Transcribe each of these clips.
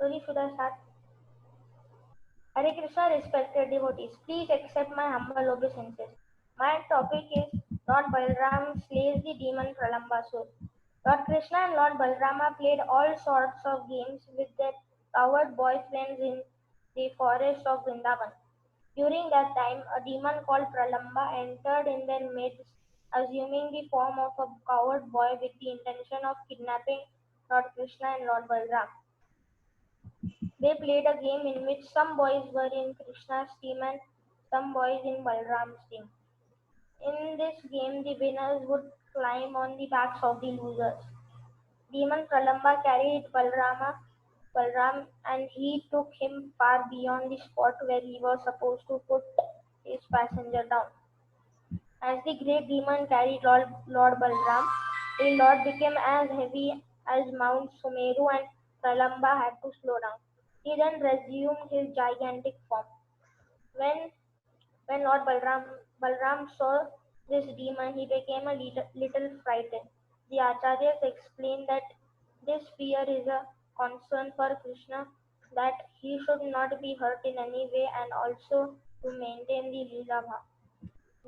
Story should I start? Hare Krishna, respected devotees, please accept my humble obeisances. My topic is Lord Balram slays the demon Pralambasur. Lord Krishna and Lord Balrama played all sorts of games with their coward boy friends in the forest of Vrindavan. During that time, a demon called Pralamba entered in their midst, assuming the form of a coward boy with the intention of kidnapping Lord Krishna and Lord Balram. They played a game in which some boys were in Krishna's team and some boys in Balram's team. In this game, the winners would climb on the backs of the losers. Demon Pralamba carried Balram, and he took him far beyond the spot where he was supposed to put his passenger down. As the great demon carried Lord Balram, the Lord became as heavy as Mount Sumeru and Pralamba had to slow down. He then resumed his gigantic form. When, when Lord Balram saw this demon, he became a little frightened. The Acharyas explained that this fear is a concern for Krishna, that he should not be hurt in any way and also to maintain the Leela Bhav.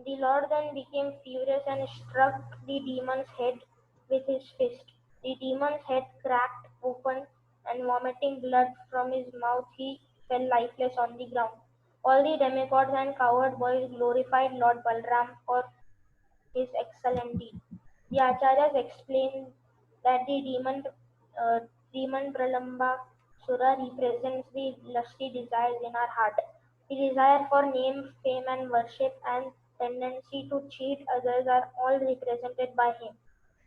The Lord then became furious and struck the demon's head with his fist. The demon's head cracked open, and vomiting blood from his mouth, he fell lifeless on the ground. All the demigods and coward boys glorified Lord Balram for his excellent deed. The Acharyas explained that the demon Pralamba Sura represents the lusty desires in our heart, the desire for name, fame, and worship, and tendency to cheat others are all represented by him.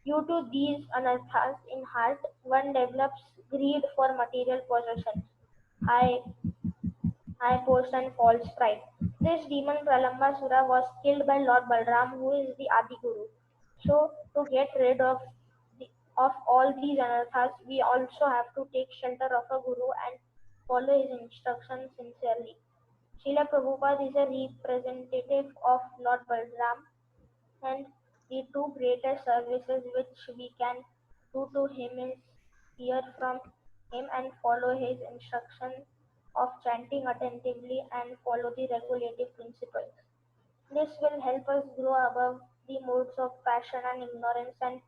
Due to these anarthas in heart, one develops greed for material possessions, high, high post, and false pride. This demon Pralambasura was killed by Lord Balram, who is the Adi Guru. So, to get rid of of all these anarthas, we also have to take shelter of a guru and follow his instructions sincerely. Srila Prabhupada is a representative of Lord Balram, and the two greatest services which we can do to him is hear from him and follow his instruction of chanting attentively and follow the regulative principles. This will help us grow above the modes of passion and ignorance, and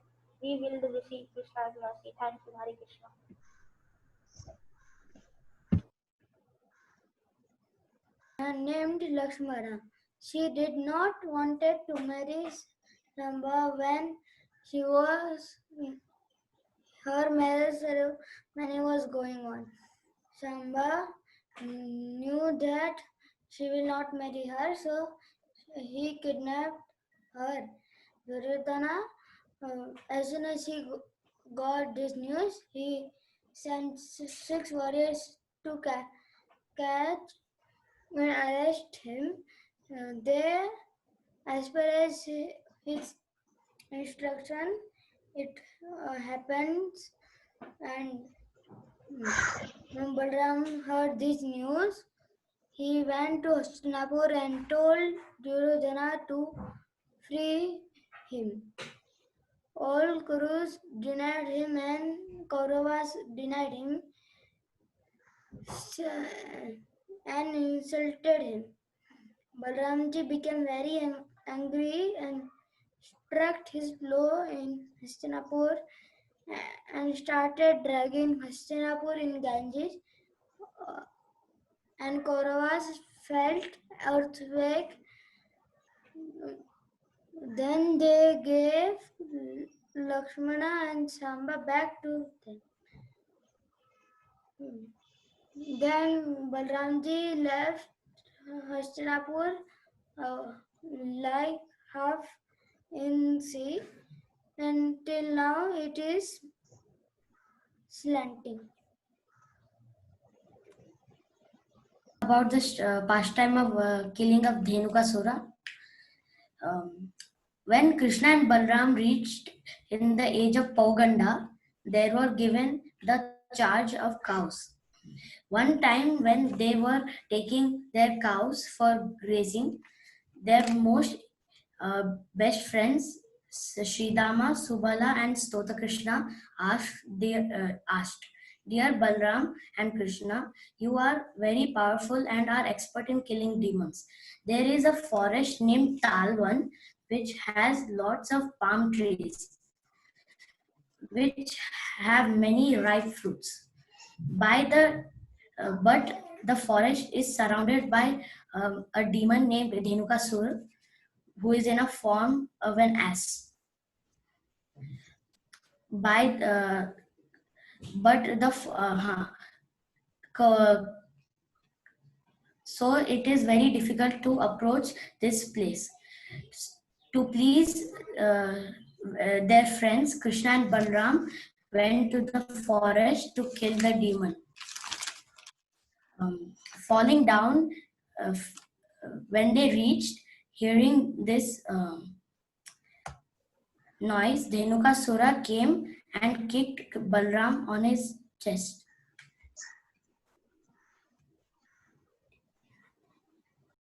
we will receive Krishna's mercy. Thank you, Hare Krishna. Named Lakshmana. She did not wanted to marry Ramba when she was her marriage ceremony was going on. Samba knew that she will not marry her, so he kidnapped her. Duryodhana, as soon as he got this news, he sent 6 warriors to catch and arrest him. They, as per as his instruction, it happens, and when Balram heard this news, he went to Hastinapur and told Duryodhana to free him. All Kurus denied him and Kauravas denied him and insulted him. Balramji became very angry and struck his blow in Hastinapur and started dragging Hastinapur in Ganges, and Kauravas felt earthquake. Then they gave Lakshmana and Samba back to them. Then Balramji left Hastinapur like half in sea, and till now it is slanting. About the pastime of killing of Dhenukasura. When Krishna and Balram reached in the age of Pauganda, they were given the charge of cows. One time when they were taking their cows for grazing, their most best friends, Sridama, Subala and Stota Krishna asked, Dear Balram and Krishna, you are very powerful and are expert in killing demons. There is a forest named Talwan which has lots of palm trees which have many ripe fruits. But the forest is surrounded by a demon named Dhenukasur who is in a form of an ass. By but the so it is very difficult to approach this place. To please their friends, Krishna and Balram went to the forest to kill the demon. Falling down, when they reached, hearing this noise, Dhenukasura came and kicked Balram on his chest.